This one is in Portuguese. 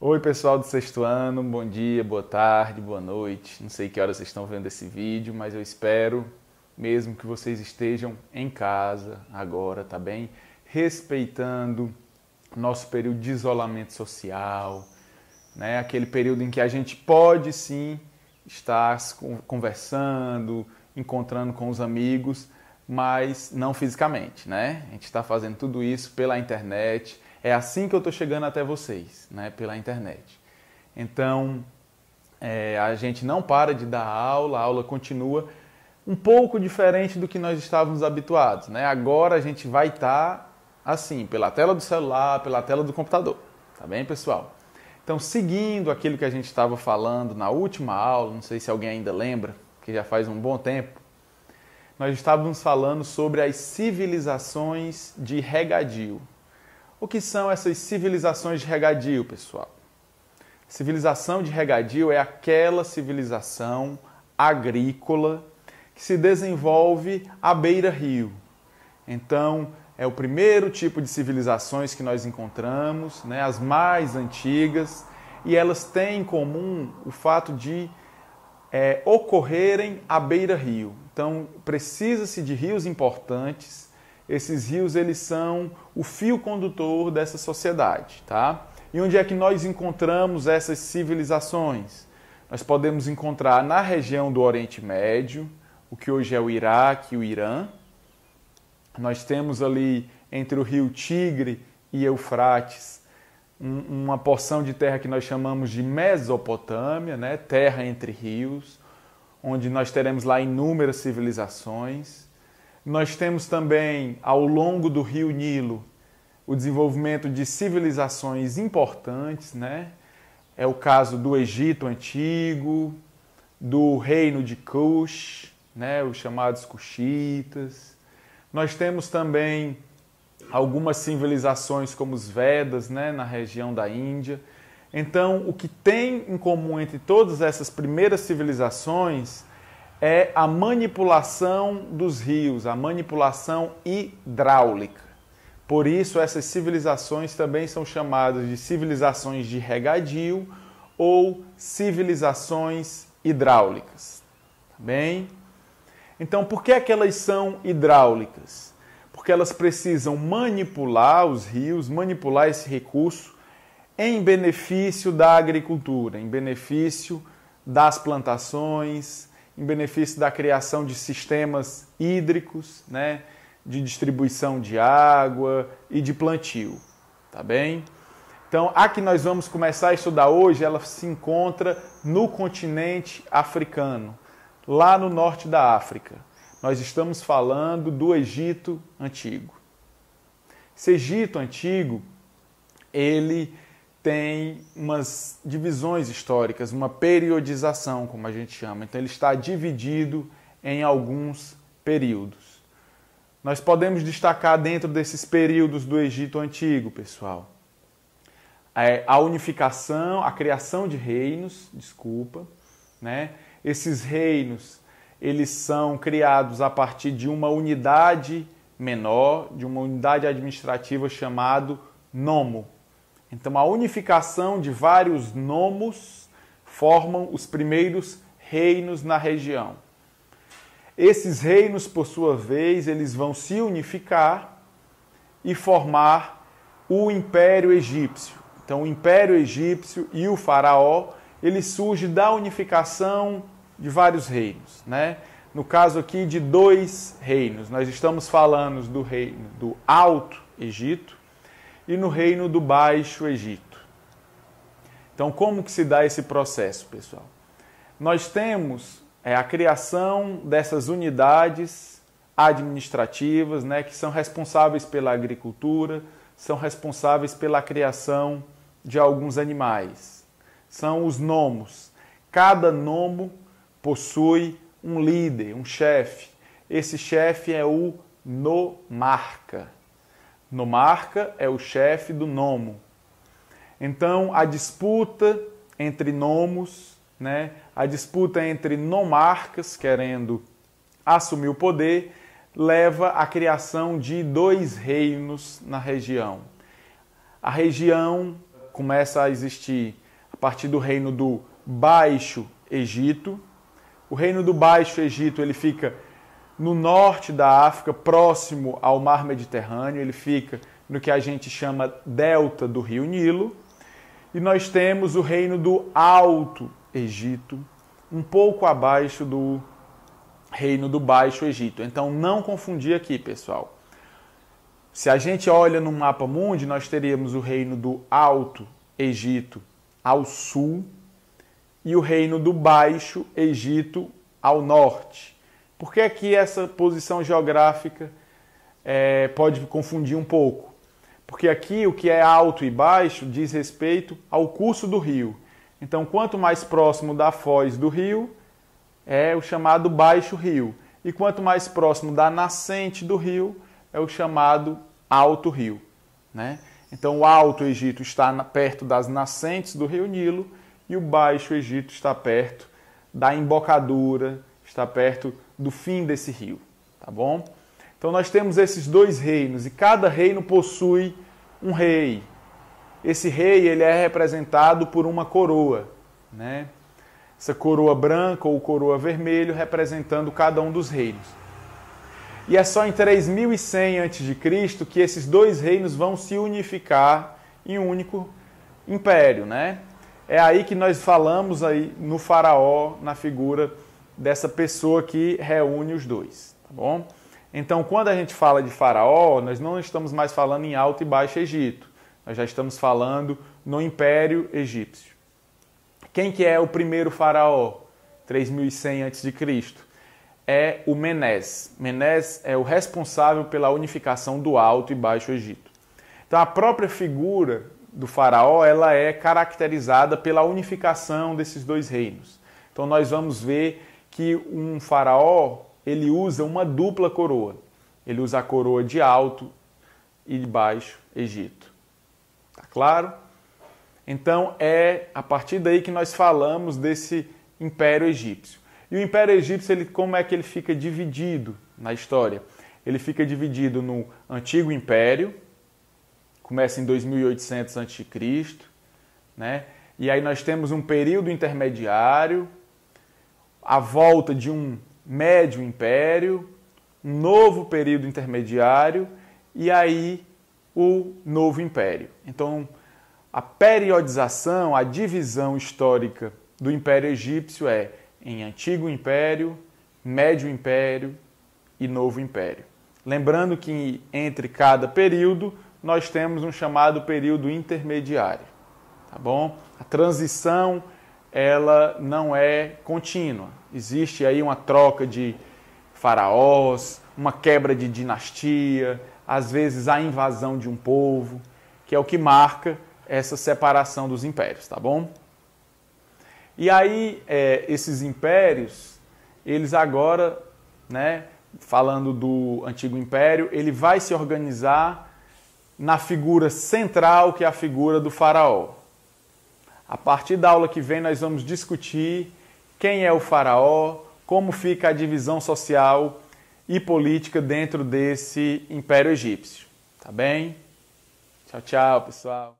Oi, pessoal do sexto ano, bom dia, boa tarde, boa noite. Não sei que horas vocês estão vendo esse vídeo, mas eu espero mesmo que vocês estejam em casa agora, tá bem? Respeitando nosso período de isolamento social, né? Aquele período em que a gente pode sim estar conversando, encontrando com os amigos, mas não fisicamente, né? A gente está fazendo tudo isso pela internet. É assim que eu estou chegando até vocês, né? Pela internet. Então, a gente não para de dar aula, a aula continua um pouco diferente do que nós estávamos habituados, né? Agora a gente vai estar assim, pela tela do celular, pela tela do computador, tá bem, pessoal? Então, seguindo aquilo que a gente estava falando na última aula, não sei se alguém ainda lembra, que já faz um bom tempo, nós estávamos falando sobre as civilizações de regadio. O que são essas civilizações de regadio, pessoal? Civilização de regadio é aquela civilização agrícola que se desenvolve à beira-rio. Então, é o primeiro tipo de civilizações que nós encontramos, né, as mais antigas, e elas têm em comum o fato de ocorrerem à beira-rio. Então, precisa-se de rios importantes. Esses rios, eles são o fio condutor dessa sociedade, tá? E onde é que nós encontramos essas civilizações? Nós podemos encontrar na região do Oriente Médio, o que hoje é o Iraque e o Irã. Nós temos ali entre o rio Tigre e Eufrates uma porção de terra que nós chamamos de Mesopotâmia, né? Terra entre rios, onde nós teremos lá inúmeras civilizações. Nós temos também, ao longo do rio Nilo, o desenvolvimento de civilizações importantes, né? É o caso do Egito Antigo, do reino de Kush, né? Os chamados Kushitas. Nós temos também algumas civilizações como os Vedas, né? Na região da Índia. Então, o que tem em comum entre todas essas primeiras civilizações é a manipulação dos rios, a manipulação hidráulica. Por isso, essas civilizações também são chamadas de civilizações de regadio ou civilizações hidráulicas. Tá bem? Então, por que é que elas são hidráulicas? Porque elas precisam manipular os rios, manipular esse recurso em benefício da agricultura, em benefício das plantações, em benefício da criação de sistemas hídricos, né, de distribuição de água e de plantio, tá bem? Então, a que nós vamos começar a estudar hoje, ela se encontra no continente africano, lá no norte da África. Nós estamos falando do Egito Antigo. Esse Egito Antigo, ele tem umas divisões históricas, uma periodização, como a gente chama. Então, ele está dividido em alguns períodos. Nós podemos destacar dentro desses períodos do Egito Antigo, pessoal, a unificação, a criação de reinos, né? Esses reinos, eles são criados a partir de uma unidade menor, de uma unidade administrativa chamada nomo. Então, a unificação de vários nomos formam os primeiros reinos na região. Esses reinos, por sua vez, eles vão se unificar e formar o Império Egípcio. Então, o Império Egípcio e o Faraó, ele surge da unificação de vários reinos, né? No caso aqui de dois reinos, nós estamos falando do reino do Alto Egito e no reino do Baixo Egito. Então, como que se dá esse processo, pessoal? Nós temos a criação dessas unidades administrativas, né, que são responsáveis pela agricultura, são responsáveis pela criação de alguns animais. São os nomos. Cada nomo possui um líder, um chefe. Esse chefe é o nomarca. Nomarca é o chefe do nomo. Então, a disputa entre nomos, né, a disputa entre nomarcas querendo assumir o poder, leva à criação de dois reinos na região. A região começa a existir a partir do reino do Baixo Egito. O reino do Baixo Egito ele fica no norte da África, próximo ao Mar Mediterrâneo, ele fica no que a gente chama delta do Rio Nilo. E nós temos o reino do Alto Egito, um pouco abaixo do reino do Baixo Egito. Então não confundir aqui, pessoal. Se a gente olha no mapa mundi, nós teríamos o reino do Alto Egito ao sul e o reino do Baixo Egito ao norte. Por que aqui essa posição geográfica pode confundir um pouco? Porque aqui o que é alto e baixo diz respeito ao curso do rio. Então, quanto mais próximo da foz do rio, é o chamado Baixo Rio. E quanto mais próximo da nascente do rio, é o chamado Alto Rio, né? Então, o Alto Egito está perto das nascentes do Rio Nilo e o Baixo Egito está perto da embocadura, está perto do fim desse rio, tá bom? Então, nós temos esses dois reinos e cada reino possui um rei. Esse rei ele é representado por uma coroa, né? Essa coroa branca ou coroa vermelha representando cada um dos reinos. E é só em 3100 a.C. que esses dois reinos vão se unificar em um único império, né? É aí que nós falamos aí no faraó, na figura dessa pessoa que reúne os dois, tá bom? Então, quando a gente fala de faraó, nós não estamos mais falando em Alto e Baixo Egito. Nós já estamos falando no Império Egípcio. Quem que é o primeiro faraó? 3100 a.C. É o Menes. Menes é o responsável pela unificação do Alto e Baixo Egito. Então, a própria figura do faraó ela é caracterizada pela unificação desses dois reinos. Então, nós vamos ver que um faraó ele usa uma dupla coroa. Ele usa a coroa de Alto e de Baixo Egito. Tá claro? Então, é a partir daí que nós falamos desse Império Egípcio. E o Império Egípcio, como é que ele fica dividido na história? Ele fica dividido no Antigo Império, começa em 2800 a.C., né? E aí nós temos um período intermediário, a volta de um Médio Império, um novo período intermediário e aí o Novo Império. Então, a periodização, a divisão histórica do Império Egípcio é em Antigo Império, Médio Império e Novo Império. Lembrando que entre cada período nós temos um chamado período intermediário, tá bom? A transição ela não é contínua. Existe aí uma troca de faraós, uma quebra de dinastia, às vezes a invasão de um povo, que é o que marca essa separação dos impérios, tá bom? E aí, esses impérios, eles agora, né, falando do Antigo Império, ele vai se organizar na figura central, que é a figura do faraó. A partir da aula que vem, nós vamos discutir quem é o faraó, como fica a divisão social e política dentro desse Império Egípcio. Tá bem? Tchau, tchau, pessoal.